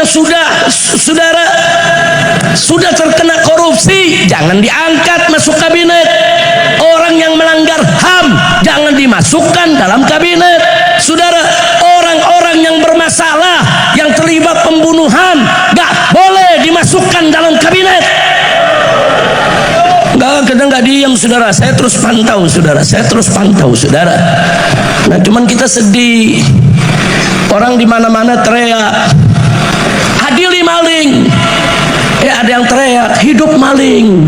yang saudara sudah terkena korupsi jangan diangkat masuk kabinet. Orang yang melanggar HAM jangan dimasukkan dalam kabinet. Saudara, orang-orang yang bermasalah, yang terlibat pembunuhan gak boleh dimasukkan dalam kabinet. Kadang nggak diam, saudara. Saya terus pantau, saudara. Nah, cuman kita sedih. Orang di mana-mana teriak, adili maling. Ada yang teriak, hidup maling.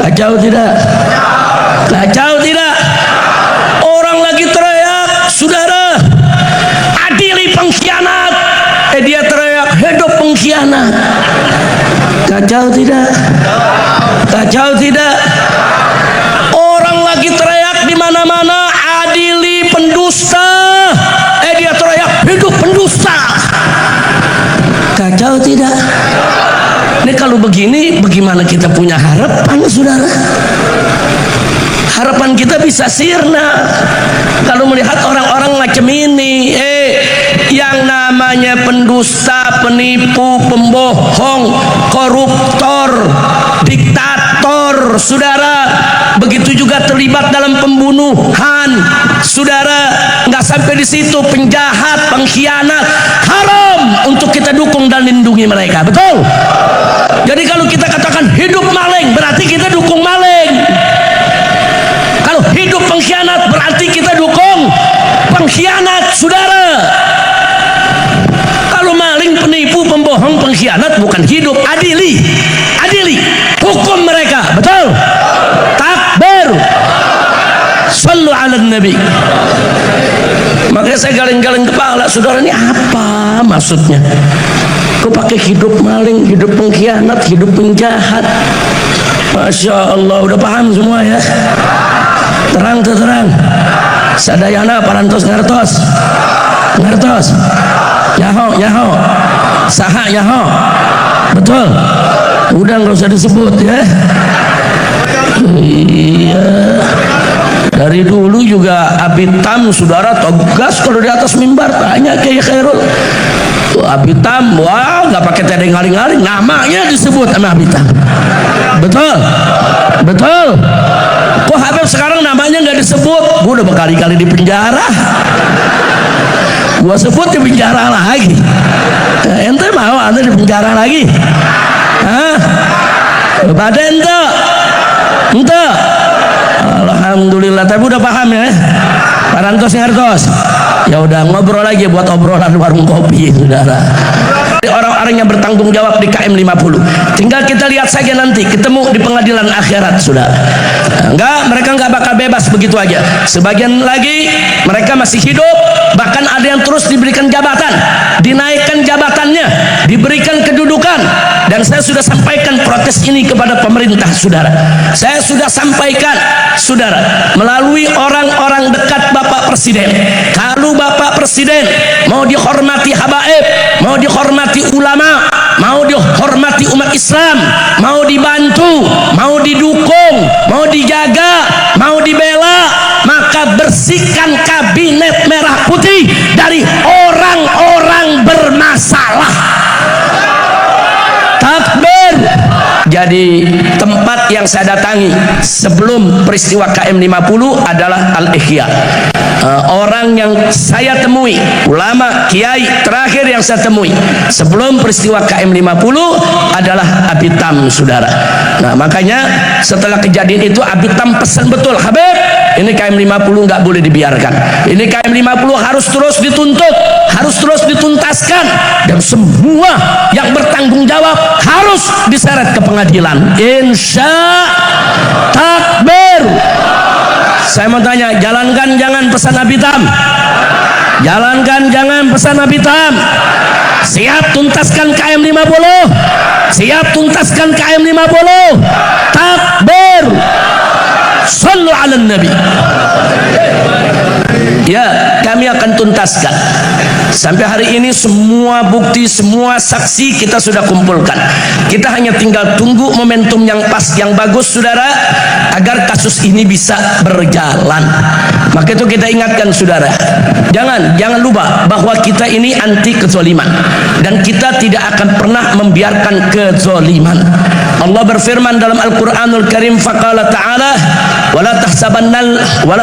Kacau tidak? Orang lagi teriak, saudara, adili pengkhianat. Dia teriak, hidup pengkhianat. Kacau tidak? Orang lagi teriak di mana-mana, adili pendusta. Dia teriak, hidup pendusta. Kacau tidak? Ini kalau begini, bagaimana kita punya harapan, saudara? Harapan kita bisa sirna kalau melihat orang-orang macam ini. Yang namanya pendusta, penipu, pembohong, koruptor, diktator, saudara, begitu juga terlibat dalam pembunuhan, saudara. Nggak sampai di situ, penjahat, pengkhianat, haram untuk kita dukung dan lindungi mereka, betul? Jadi kalau kita katakan hidup maling, berarti kita dukung maling. Kalau hidup pengkhianat, berarti kita dukung pengkhianat, saudara. Kalau maling, penipu, pembohong, pengkhianat bukan hidup, adili, hukum mereka, betul? Takbir, sallu ala nabi. Makanya saya galeng-galeng kepala, saudara, ini apa maksudnya? Kok pakai hidup maling, hidup pengkhianat, hidup penjahat? Masya Allah, udah paham semua ya? Terang. Sadayana parantos ngertos. Yaho. Saha yaho. Betul. Udah nggak usah disebut ya. Iya. Dari dulu juga Abitam, saudara, tegas kalau di atas mimbar, tanya Kiai Khairul. Abitam, wah, nggak pakai tedeng ngaling-ngaling, namanya disebut sama Abitam. Betul. Kok Habib sekarang namanya nggak disebut? Gue udah berkali-kali di penjara. Gua sebut di penjara lagi. Ente mau anda di penjara lagi? Pada ente. Alhamdulillah, tapi udah paham ya. Parantos ngertos. Ya udah, ngobrol lagi buat obrolan warung kopi, saudara. Orang-orang yang bertanggung jawab di KM 50 tinggal kita lihat saja nanti ketemu di pengadilan akhirat, saudara. Mereka nggak bakal bebas begitu aja. Sebagian lagi mereka masih hidup, bahkan ada yang terus diberikan jabatan, dinaikkan jabatannya, diberikan kedudukan. Dan saya sudah sampaikan protes ini kepada pemerintah, saudara. Saya sudah sampaikan, saudara, melalui orang-orang dekat Bapak Presiden. Kalau Bapak Presiden mau dihormati habaib, mau dihormati ulama, mau dihormati umat Islam, mau dibantu, mau didukung, mau dijaga, mau dibela, maka bersihkan kabinet merah putih dari orang-orang bermasalah. Takbir. Jadi tempat yang saya datangi sebelum peristiwa KM 50 adalah Al-Ihya. Orang yang saya temui, ulama, kiai terakhir yang saya temui sebelum peristiwa KM 50 adalah Abitam, saudara. Nah, makanya setelah kejadian itu Abitam pesan betul, Habib, ini KM 50 nggak boleh dibiarkan. Ini KM 50 harus terus dituntut, harus terus dituntaskan, dan semua yang bertanggung jawab harus diseret ke pengadilan. Insya takbir. Saya mau tanya, jalankan jangan pesan Abitam? Jalankan jangan pesan Abitam? Siap tuntaskan KM 50? Siap tuntaskan KM 50? Takbir. Sallu ala nabi. Ya, kami kami akan tuntaskan. Sampai hari ini semua bukti, semua saksi kita sudah kumpulkan. Kita hanya tinggal tunggu momentum yang pas, yang bagus, saudara, agar kasus ini bisa berjalan. Maka itu kita ingatkan, saudara, jangan lupa bahwa kita ini anti kezaliman, dan kita tidak akan pernah membiarkan kezaliman. Allah berfirman dalam Al-Qur'anul Karim, faqala ta'ala wala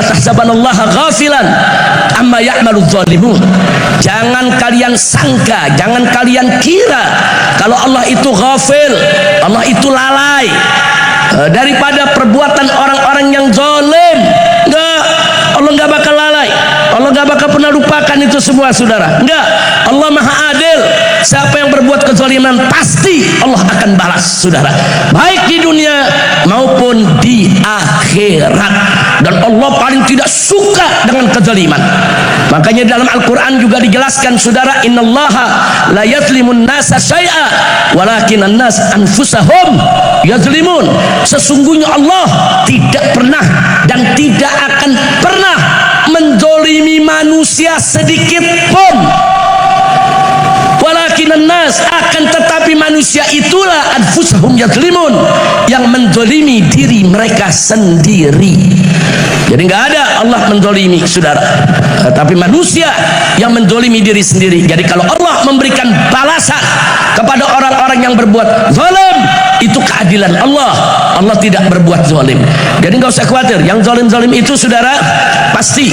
tahsabanallaha ghafilan amma ya'malu dzalimun. Jangan kalian sangka, jangan kalian kira kalau Allah itu ghafil, Allah itu lalai daripada perbuatan orang-orang yang zalim. Enggak, Allah enggak bakal lalai, Allah enggak bakal pernah lupakan itu semua, saudara. Enggak, Allah Maha Adil. Siapa yang berbuat kezaliman pasti Allah akan balas, saudara, baik di dunia maupun di akhirat. Dan Allah paling tidak suka dengan kezaliman. Makanya dalam Al-Quran juga dijelaskan, saudara, innallaha la yazlimun nasa syai'a walakin an-nas anfusahum yazlimun. Sesungguhnya Allah tidak pernah dan tidak akan pernah menzalimi manusia sedikit pun. Walakinan nas, akan tetapi manusia itulah anfusahum yazlimun, yang menzalimi diri mereka sendiri. Jadi nggak ada Allah menzalimi, saudara, tapi manusia yang menzalimi diri sendiri. Jadi kalau Allah memberikan balasan kepada orang-orang yang berbuat zalim, itu keadilan Allah. Allah tidak berbuat zalim. Jadi nggak usah khawatir. Yang zalim-zalim itu, saudara, pasti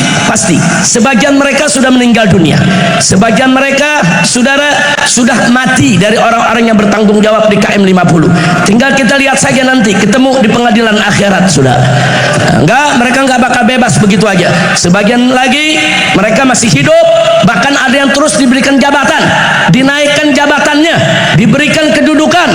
sebagian mereka sudah meninggal dunia, sebagian mereka, saudara, sudah mati dari orang-orang yang bertanggung jawab di KM 50. Tinggal kita lihat saja nanti ketemu di pengadilan akhirat, saudara. Mereka nggak bakal bebas begitu aja. Sebagian lagi mereka masih hidup, bahkan ada yang terus diberikan jabatan, dinaikkan jabatannya, diberikan kedudukan.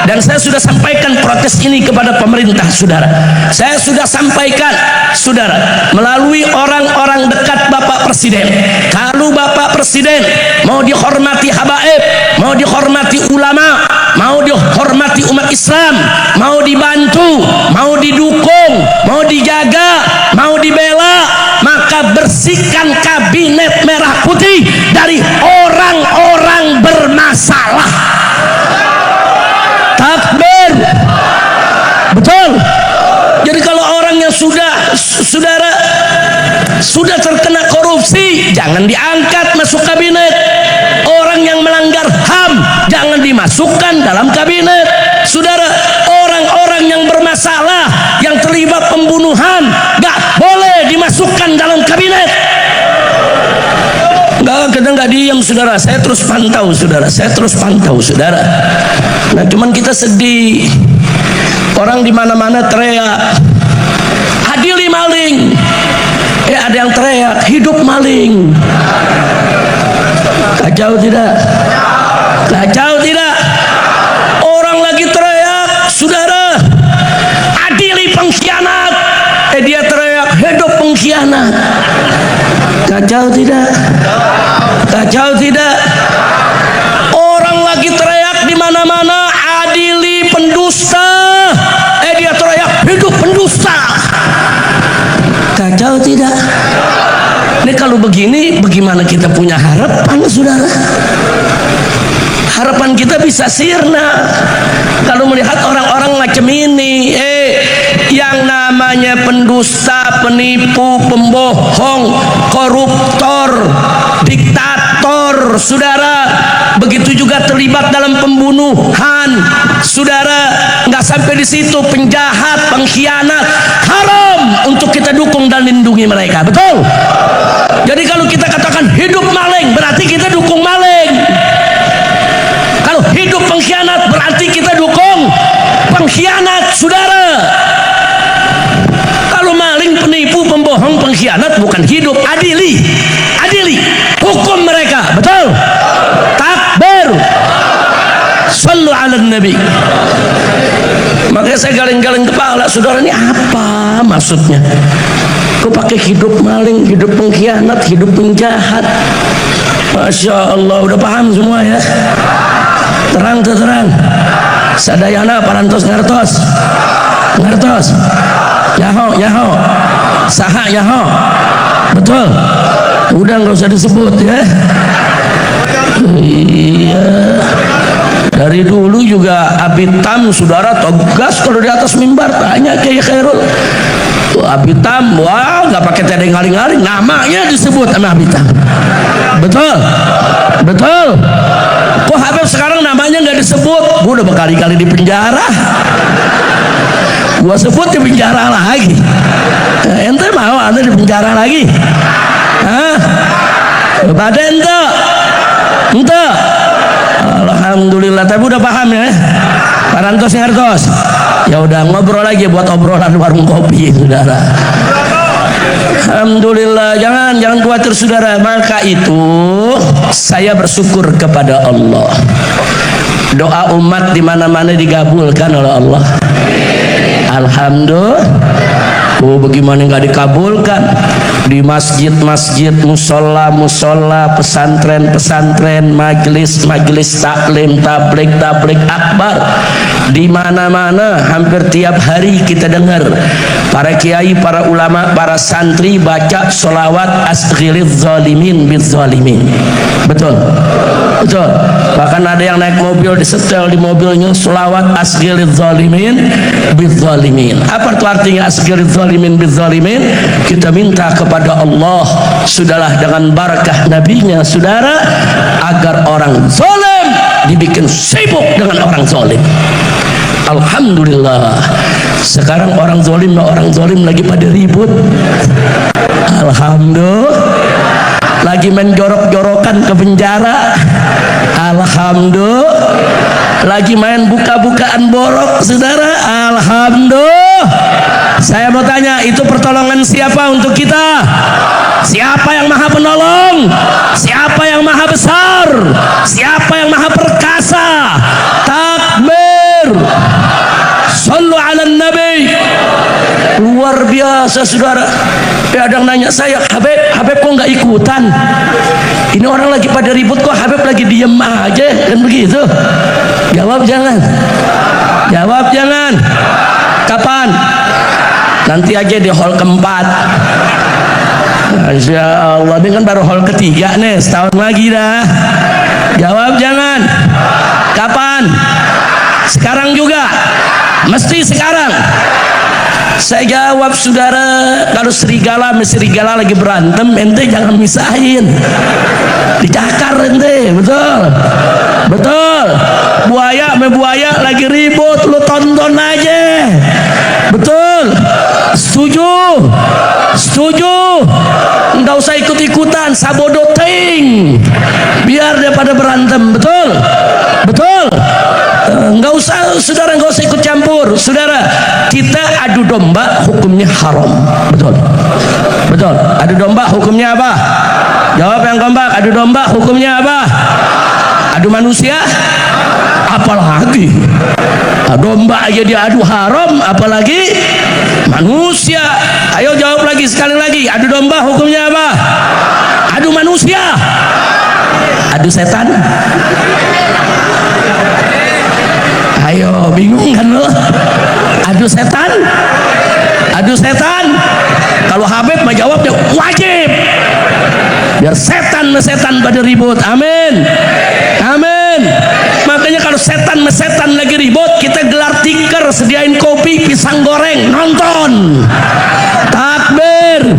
Dan saya sudah sampaikan protes ini kepada pemerintah, saudara. Saya sudah sampaikan, saudara, melalui orang-orang dekat Bapak Presiden. Kalau Bapak Presiden mau dihormati habaib, mau dihormati ulama, mau dihormati umat Islam, mau dibantu, mau didukung, mau dijaga, mau dibela, maka bersihkan kabinet merah putih dari orang-orang bermasalah. Takbir. Betul. Jadi kalau orang yang saudara sudah terkena korupsi, jangan diangkat masuk kabinet. Orang yang melanggar HAM jangan dimasukkan dalam kabinet, saudara. Orang-orang yang bermasalah, yang terlibat pembunuhan, gak boleh dimasukkan dalam kabinet. Kita nggak diam, saudara. Saya terus pantau, saudara. Nah, cuman kita sedih. Orang di mana-mana teriak, adili maling. Ada yang teriak, hidup maling. Kacau tidak? Kacau tidak? Orang lagi teriak, saudara, adili pengkhianat. Dia teriak, hidup pengkhianat. Kacau tidak? Kacau tidak? Orang lagi teriak di mana-mana, adili pendusta. Dia teriak, hidup pendusta. Kacau tidak? Ini kalau begini, bagaimana kita punya harapan, saudara? Harapan kita bisa sirna kalau melihat orang-orang macam ini. Yang namanya pendusta, penipu, pembohong, koruptor, diktator, saudara, begitu juga terlibat dalam pembunuhan, saudara. Nggak sampai di situ, penjahat, pengkhianat, haram untuk kita dukung dan lindungi mereka. Betul? Jadi kalau kita katakan hidup maling, berarti kita dukung maling. Kalau hidup pengkhianat, berarti kita dukung pengkhianat, saudara. Kalau maling, penipu, pembohong, pengkhianat bukan hidup. Adili hukum mereka. Betul? Takbir. Sallu ala nabi. Makanya saya galing-galing kepala, saudara, ini apa maksudnya? Kok pakai hidup maling, hidup pengkhianat, hidup penjahat? Masya Allah, udah paham semua ya? Terang. Sadayana parantos ngertos. Yaho saha yaho. Betul. Udah nggak usah disebut ya. Iya. Dari dulu juga Abitam saudara tegas kalau di atas mimbar, tanya Kiai Khairul. Tuh Abitam, wah nggak pakai tedeng ngaling-ngaling, namanya disebut sama Abitam. Betul, betul. Kok Habib sekarang namanya nggak disebut? Gua udah berkali-kali di penjara. Gua sebut di penjara lagi. Ente mau anda di penjara lagi? Hah? Pada ente? Ente? Alhamdulillah, tapi udah paham ya, Pak Rantos Ngartos. Ya udah ngobrol lagi buat obrolan warung kopi, saudara. Alhamdulillah, jangan khawatir saudara. Maka itu saya bersyukur kepada Allah. Doa umat di mana-mana digabulkan oleh Allah. Alhamdulillah. Oh, bagaimana nggak dikabulkan? Di masjid-masjid, musola-musola, pesantren-pesantren, majelis-majelis taklim, tablik akbar, di mana-mana hampir tiap hari kita dengar para kiai, para ulama, para santri baca sholawat asghiriz zalimin biz zalimin. Betul, betul. Bahkan ada yang naik mobil disetel di mobilnya sholawat asghiriz zalimin biz zalimin. Apa itu artinya asghiriz zalimin biz zalimin? Kita minta kepada Allah, sudahlah dengan barakah nabinya saudara, agar orang zalim dibikin sibuk dengan orang zalim. Alhamdulillah, sekarang orang zalim lagi pada ribut. Alhamdulillah, lagi main jorok-jorokan ke penjara. Alhamdulillah, lagi main buka-bukaan borok saudara. Alhamdulillah. Saya mau tanya, itu pertolongan siapa untuk kita? Siapa yang maha penolong? Siapa yang maha besar? Siapa yang maha perkasa? Takbir. Sallu ala nabi. Luar biasa saudara. Ada yang nanya saya, Habib kok nggak ikutan? Ini orang lagi pada ribut kok Habib lagi diem aja, kan begitu? Jawab jangan. Jawab jangan. Kapan? Nanti aja di hall keempat. Masya Allah, ini kan baru hall ketiga nih, setahun lagi dah. Jawab jangan. Kapan? Sekarang juga. Mesti sekarang. Saya jawab saudara, kalau serigala sama serigala lagi berantem, ente jangan misahin. Dicakar ente, betul? Betul. Buaya sama buaya lagi ribut, lu tonton aja. Betul. Setuju. Setuju. Nggak usah ikut-ikutan, sabodoting. Biar dia pada berantem, betul? Betul. Nggak usah, saudara, nggak usah ikut campur. Saudara, kita adu domba hukumnya haram. Betul. Betul. Adu domba hukumnya apa? Jawab yang kompak. Adu domba hukumnya apa? Adu manusia? Apalagi domba aja diadu haram, apalagi manusia. Ayo jawab lagi, sekali lagi. Adu domba hukumnya apa? Adu manusia? Adu setan? Ayo, bingung kan lo? Adu setan? Adu setan? Kalau Habib mah jawabnya wajib. Biar setan pada ribut. Amin. Amin. Makanya kalau setan lagi ribut, kita gelar tikar, sediain kopi, pisang goreng, nonton. Takbir.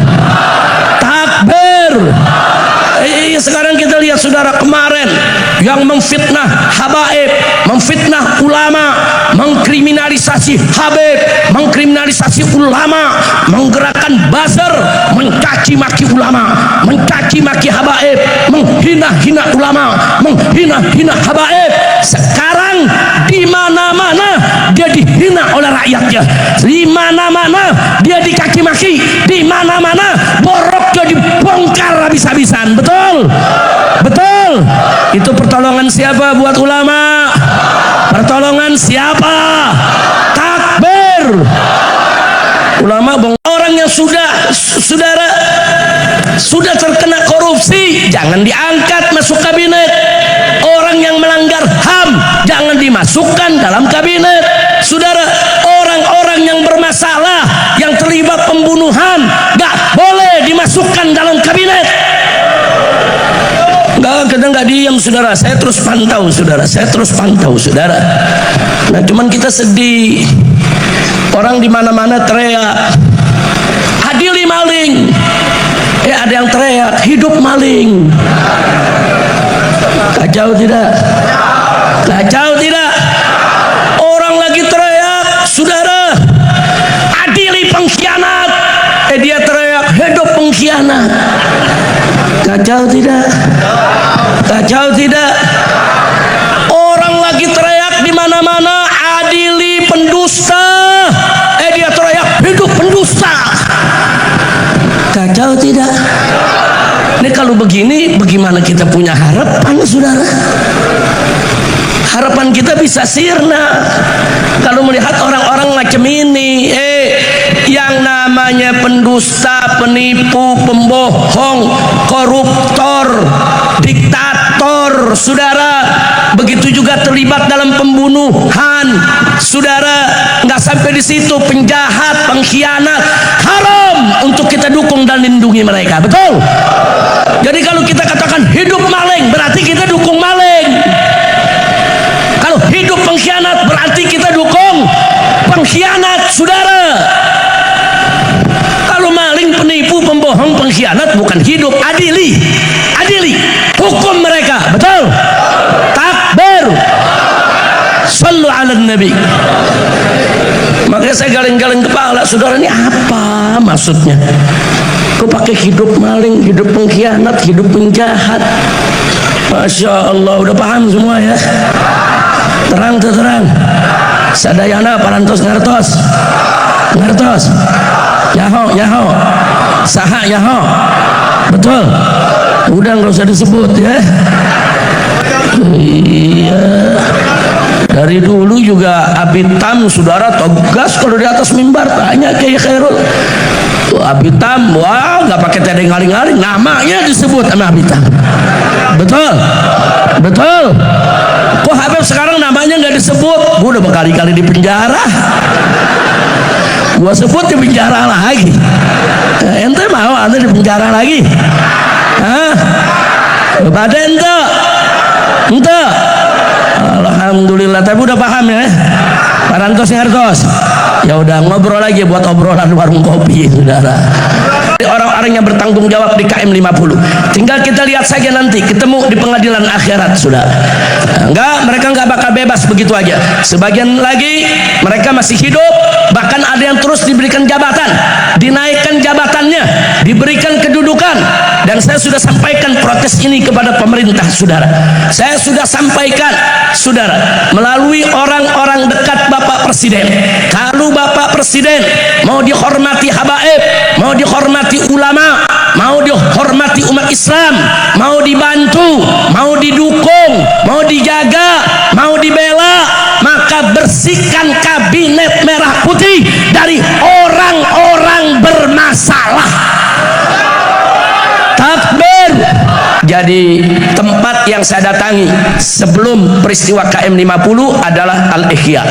Takbir. Sekarang kita lihat saudara, kemarin yang memfitnah habaib, memfitnah ulama, mengkriminalisasi habib, mengkriminalisasi ulama, menggerakkan buzzer, mencaci maki ulama, mencaci maki habaib, menghina-hina ulama, menghina-hina habaib. Sekarang di mana-mana dia dihina oleh rakyatnya, di mana-mana dia dicaci maki, di mana-mana boroknya dibongkar habis-habisan. Betul? Betul. Itu pertolongan siapa buat ulama? Pertolongan siapa? Takbir. Ulama orang yang saudara sudah terkena korupsi, jangan diangkat masuk kabinet. Orang yang melanggar HAM jangan dimasukkan dalam kabinet. Saudara, orang-orang yang bermasalah, yang terlibat pembunuhan, gak boleh dimasukkan dalam kabinet. nggak diam saudara, saya terus pantau saudara, saya terus pantau saudara. Nah cuman kita sedih, orang di mana-mana teriak adili maling, ada yang teriak hidup maling. Kacau tidak? Kacau tidak? Orang lagi teriak saudara adili pengkhianat, dia teriak hidup pengkhianat. Kacau tidak? Kacau tidak? Orang lagi teriak di mana-mana adili pendusta, dia teriak hidup pendusta. Kacau tidak? Ini kalau begini bagaimana kita punya harapan saudara? Harapan kita bisa sirna kalau melihat orang-orang macam ini. Yang namanya pendusta, penipu, pembohong, koruptor, diktator saudara, begitu juga terlibat dalam pembunuhan saudara, nggak sampai di situ, penjahat, pengkhianat, haram untuk kita dukung dan lindungi mereka, betul? Jadi kalau kita katakan hidup maling berarti kita dukung maling, kalau hidup pengkhianat berarti kita dukung pengkhianat saudara. Kalau maling, penipu, pembohong, pengkhianat bukan hidup, adili, adili, hukum mereka, betul? Takbir, sallu ala nabi. Makanya saya galing-galing kepala, saudara, ini apa maksudnya? Kau pakai hidup maling, hidup pengkhianat, hidup penjahat? Masya Allah, udah paham semua ya? Terang terang. Sadayana parantos ngertos, ngertos. Yaho, yaho, saha yaho, betul. Udah nggak usah disebut ya. Iya. Dari dulu juga Abitam saudara tegas kalau di atas mimbar, tanya Kiai Khairul. Abitam, wah nggak pakai tedeng ngaling-ngaling, namanya disebut sama Abitam. Betul, betul. Kok Habib sekarang namanya nggak disebut? Gua udah berkali-kali di penjara. Gua sebut di penjara lagi. Ente mau anda di penjara lagi? Hah? Pada ente? Ente? Alhamdulillah, tapi udah paham ya? Parantos ngertos. Ya udah ngobrol lagi buat obrolan warung kopi saudara. Orang-orang yang bertanggung jawab di KM 50 tinggal kita lihat saja nanti ketemu di pengadilan akhirat saudara. Enggak, mereka enggak bakal bebas begitu aja. Sebagian lagi mereka masih hidup, bahkan ada yang terus diberikan jabatan, dinaikkan jabatannya, diberikan kedudukan. Dan saya sudah sampaikan protes ini kepada pemerintah saudara. Saya sudah sampaikan saudara melalui orang-orang dekat Bapak Presiden. Kalau Bapak Presiden mau dihormati habaib, mau dihormati ulama, mau dihormati umat Islam, mau dibantu, mau didukung, mau dijaga, mau dibela, maka bersihkan kabinet merah putih dari orang-orang bermasalah. Takbir. Jadi tempat yang saya datangi sebelum peristiwa KM 50 adalah Al-Ihya.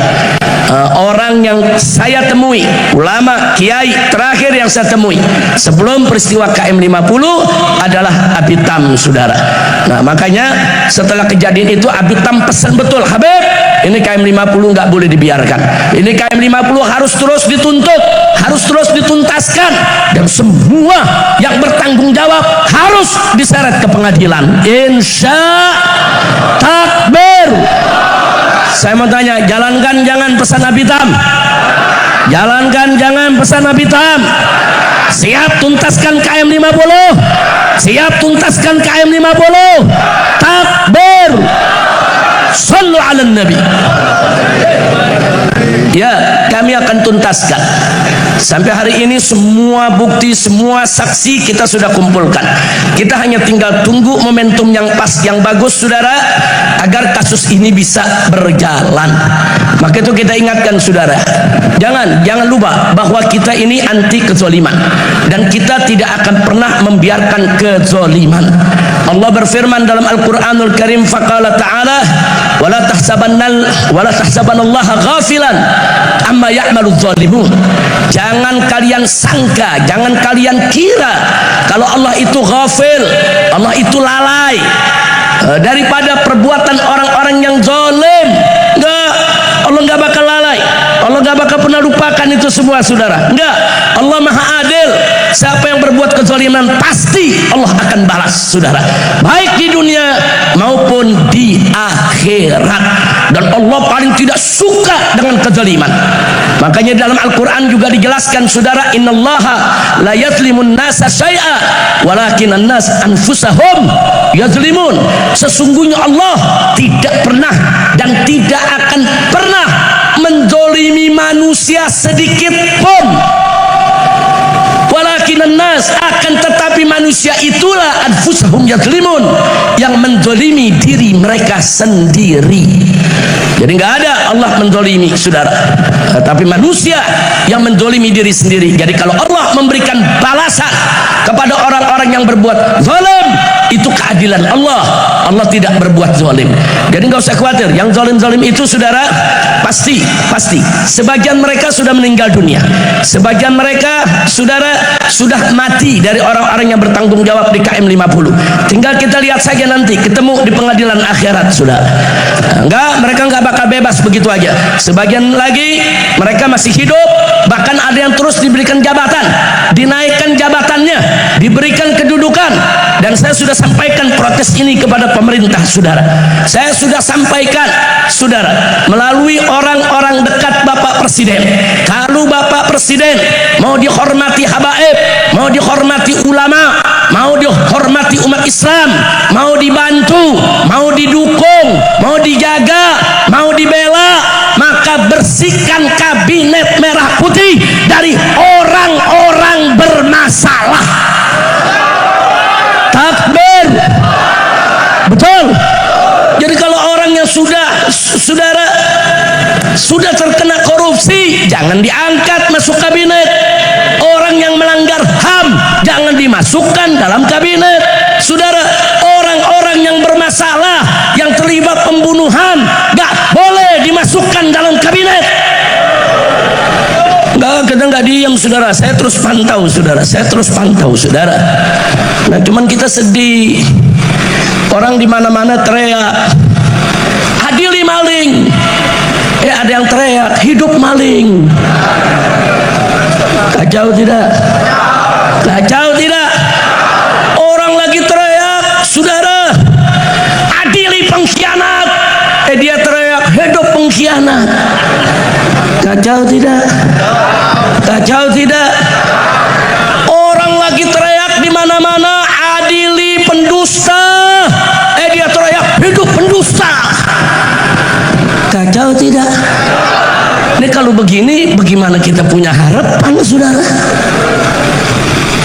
Orang yang saya temui, ulama, kiai terakhir yang saya temui sebelum peristiwa KM 50 adalah Abitam saudara. Nah makanya setelah kejadian itu Abitam pesan betul, Habib, ini KM 50 nggak boleh dibiarkan, ini KM 50 harus terus dituntut, harus terus dituntaskan, dan semua yang bertanggung jawab harus diseret ke pengadilan. Insya takbir. Saya mau tanya, jalankan jangan pesan Abitam, jalankan jangan pesan Abitam. Siap tuntaskan KM 50, siap tuntaskan KM 50. Takbir, sallu ala nabi. Ya, kami akan tuntaskan. Sampai hari ini semua bukti, semua saksi kita sudah kumpulkan. Kita hanya tinggal tunggu momentum yang pas, yang bagus saudara, agar kasus ini bisa berjalan. Maka itu kita ingatkan saudara, jangan lupa bahwa kita ini anti kezaliman, dan kita tidak akan pernah membiarkan kezaliman. Allah berfirman dalam Al-Qur'anul Karim, faqala ta'ala wala tahsabannallaha ghafilan amma ya'maludz zalimun. Jangan kalian sangka, jangan kalian kira kalau Allah itu ghafil, Allah itu lalai. daripada perbuatan orang-orang yang zalim. Enggak, Allah enggak bakal lalai, Allah enggak bakal pernah lupakan itu semua, saudara. Enggak, Allah maha adil. Siapa yang berbuat kezaliman pasti Allah akan balas, saudara, baik di dunia maupun di akhirat. Dan Allah paling tidak suka dengan kezaliman. Makanya dalam Al-Quran juga dijelaskan, saudara, innallaha la yazlimun nasa syai'a walakin an-nas anfusahum yazlimun. Sesungguhnya Allah tidak pernah dan tidak akan pernah menzalimi manusia sedikit pun. Walakinan nas, akan tetapi manusia itulah anfusahum yazlimun, yang menzalimi diri mereka sendiri. Jadi nggak ada Allah menzalimi, saudara, tapi manusia yang menzalimi diri sendiri. Jadi kalau Allah memberikan balasan kepada orang-orang yang berbuat zalim, itu keadilan Allah. Allah tidak berbuat zalim. Jadi nggak usah khawatir. Yang zalim-zalim itu, saudara, pasti sebagian mereka sudah meninggal dunia, sebagian mereka, saudara, sudah mati dari orang-orang yang bertanggung jawab di KM 50. Tinggal kita lihat saja nanti ketemu di pengadilan akhirat, saudara. Mereka nggak bakal bebas begitu aja. Sebagian lagi mereka masih hidup, bahkan ada yang terus diberikan jabatan, dinaikkan jabatannya, diberikan kedudukan. Dan saya sudah sampaikan protes ini kepada pemerintah, saudara. Saya sudah sampaikan, saudara, melalui orang-orang dekat Bapak Presiden. Kalau Bapak Presiden mau dihormati habaib, mau dihormati ulama, mau dihormati umat Islam, mau dibantu, mau didukung, mau dijaga, mau dibela, maka bersihkan kabinet merah putih dari orang-orang bermasalah. Takbir. Betul. Jadi kalau orang yang saudara sudah terkena korupsi, jangan diangkat masuk kabinet. Orang yang melanggar HAM jangan dimasukkan dalam kabinet, saudara. Orang-orang yang bermasalah, yang terlibat pembunuhan, gak boleh dimasukkan dalam kabinet. Kita nggak diam, saudara. Saya terus pantau, saudara. Saudara. Nah, cuman kita sedih. Orang di mana-mana teriak, adili maling. Ada yang teriak, hidup maling. Kacau tidak? Kacau tidak? Orang lagi teriak, saudara, adili pengkhianat. Dia teriak, hidup pengkhianat. Kacau tidak? Kacau tidak? Orang lagi teriak di mana-mana, adili pendusta. Dia teriak, hidup pendusta. Kacau tidak? Ini kalau begini, bagaimana kita punya harapan, saudara?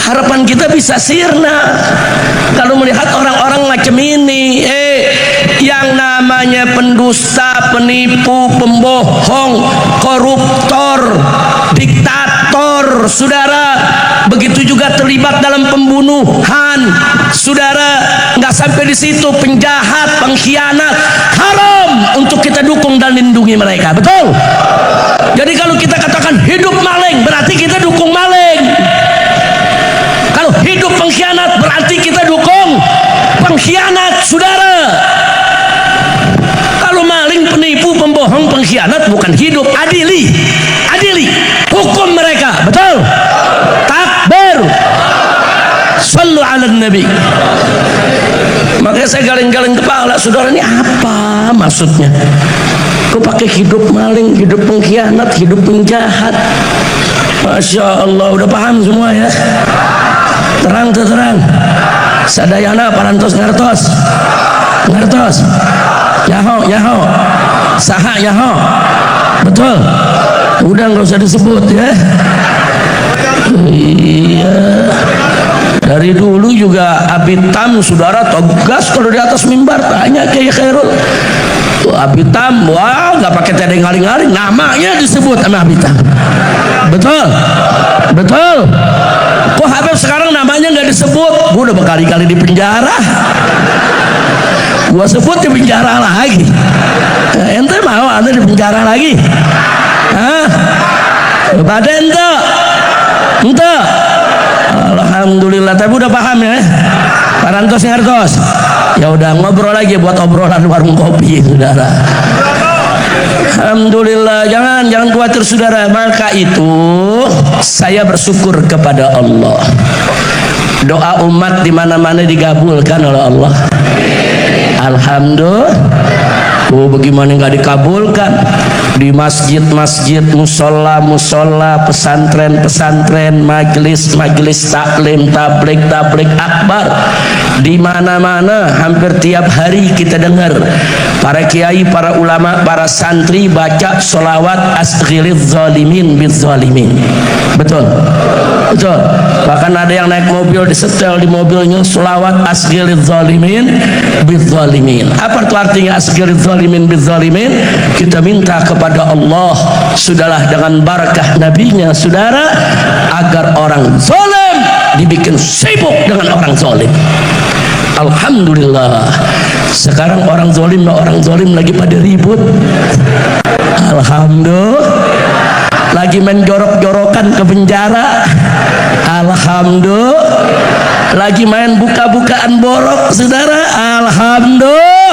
Harapan kita bisa sirna kalau melihat orang-orang macam ini. Yang namanya pendusta, penipu, pembohong, koruptor, diktator, saudara, begitu juga terlibat dalam pembunuhan, saudara. Nggak sampai di situ, penjahat, pengkhianat, haram untuk kita dukung dan lindungi mereka. Betul? Jadi kalau kita katakan hidup maling, berarti kita dukung maling. Kalau hidup pengkhianat, berarti kita dukung pengkhianat, saudara. Kalau maling, penipu, pembohong, pengkhianat bukan hidup, adili, hukum mereka. Betul? Takbir. Sallu ala nabi. Makanya saya galing-galing kepala, saudara, ini apa maksudnya? Kok pakai hidup maling, hidup pengkhianat, hidup penjahat? Masya Allah, udah paham semua ya? Terang. Sadayana parantos ngertos. Yaho. Saha yaho. Betul. Udah nggak usah disebut ya. Iya. Dari dulu juga Abitam, saudara, tegas kalau di atas mimbar, tanya Kiai Khairul. Abitam, wah, nggak pakai tedeng ngaling-ngaling, namanya disebut sama Abitam. Betul. Kok Habib sekarang namanya nggak disebut? Gue udah berkali-kali di penjara. Gua sebut di penjara lagi. Ente mau anda di penjara lagi? Pada ente? Alhamdulillah, tapi udah paham ya? Parantos ngertos. Ya udah, ngobrol lagi buat obrolan warung kopi, saudara. Alhamdulillah, jangan khawatir saudara. Maka itu saya bersyukur kepada Allah. Doa umat di mana-mana digabulkan oleh Allah. Alhamdulillah. Oh, bagaimana nggak dikabulkan? Di masjid-masjid, musola-musola, pesantren-pesantren, majelis-majelis taklim, tabligh akbar, di mana-mana hampir tiap hari kita dengar para kiai, para ulama, para santri baca sholawat asghiliz zalimin biz zalimin. Betul, betul. Bahkan ada yang naik mobil disetel di mobilnya sholawat asghiliz zalimin biz zalimin. Apa itu artinya asghiliz zalimin biz zalimin? Kita minta kepada Allah, sudahlah dengan barakah nabinya saudara, agar orang zalim dibikin sibuk dengan orang zalim. Alhamdulillah, sekarang orang zalim lagi pada ribut. Alhamdulillah, lagi main jorok-jorokan ke penjara. Alhamdulillah, lagi main buka-bukaan borok saudara. Alhamdulillah.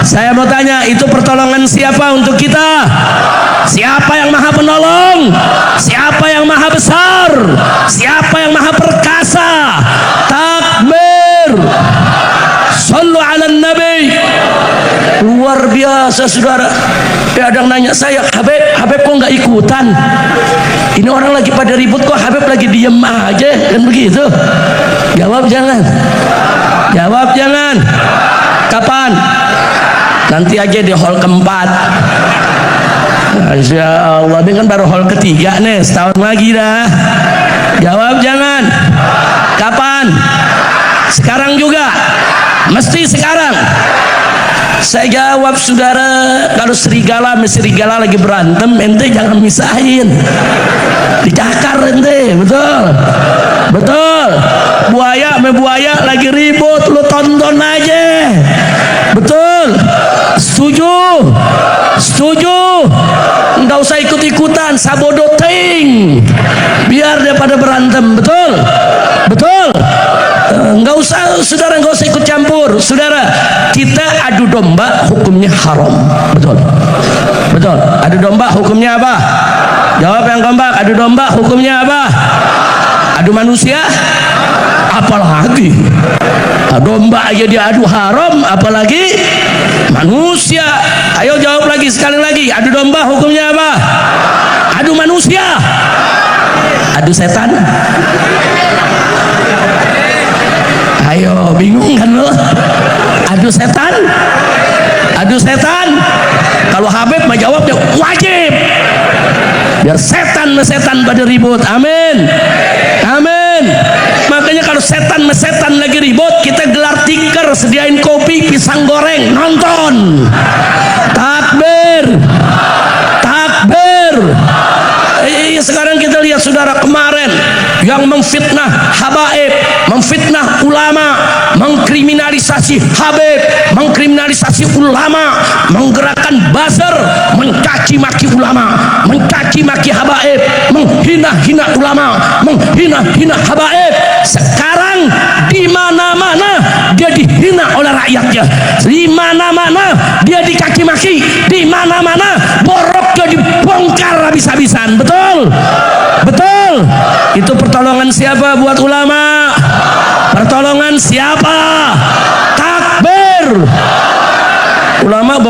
Saya mau tanya, itu pertolongan siapa untuk kita? Siapa yang maha penolong? Siapa yang maha besar? Siapa yang maha perkasa? Takbir. Sallu ala nabi. Luar biasa saudara. Ada yang nanya saya, Habib kok nggak ikutan? Ini orang lagi pada ribut kok Habib lagi diem aja, kan begitu? Jawab jangan. Jawab jangan. Kapan? Nanti aja di hall keempat. Masya Allah, ini kan baru hall ketiga nih, setahun lagi dah. Jawab jangan. Kapan? Sekarang juga. Mesti sekarang. Saya jawab saudara, kalau serigala sama serigala lagi berantem, ente jangan misahin. Dicakar ente, betul? Betul. Buaya sama buaya lagi ribut, lu tonton aja. Betul. Setuju. Setuju. Enggak usah ikut-ikutan, sabodoting. Biar dia pada berantem, betul? Betul. Enggak usah saudara, enggak usah ikut campur. Saudara, kita adu domba hukumnya haram. Betul. Betul. Adu domba hukumnya apa? Jawab yang kompak. Adu domba hukumnya apa? Adu manusia? Apalagi domba aja diadu haram, apalagi manusia. Ayo jawab lagi, sekali lagi. Adu domba hukumnya apa? Adu manusia? Adu setan? Ayo, bingung kan lo? Adu setan? Adu setan? Kalau Habib mah jawabnya wajib. Biar setan pada ribut. Amin. Amin. Makanya kalau setan lagi ribut, kita gelar tikar, sediain kopi, pisang goreng, nonton. Takbir. Takbir. Sekarang kita lihat saudara, kemarin yang memfitnah habaib, memfitnah ulama, mengkriminalisasi habib, mengkriminalisasi ulama, menggerakkan buzzer, mencaci maki ulama, mencaci maki habaib, menghina-hina ulama, menghina-hina habaib. Sekarang di mana-mana dia dihina oleh rakyatnya, di mana-mana dia dicaci maki, di mana-mana boroknya dibongkar habis-habisan. Betul? Betul. Itu pertolongan siapa buat ulama? Pertolongan siapa? Takbir. Ulama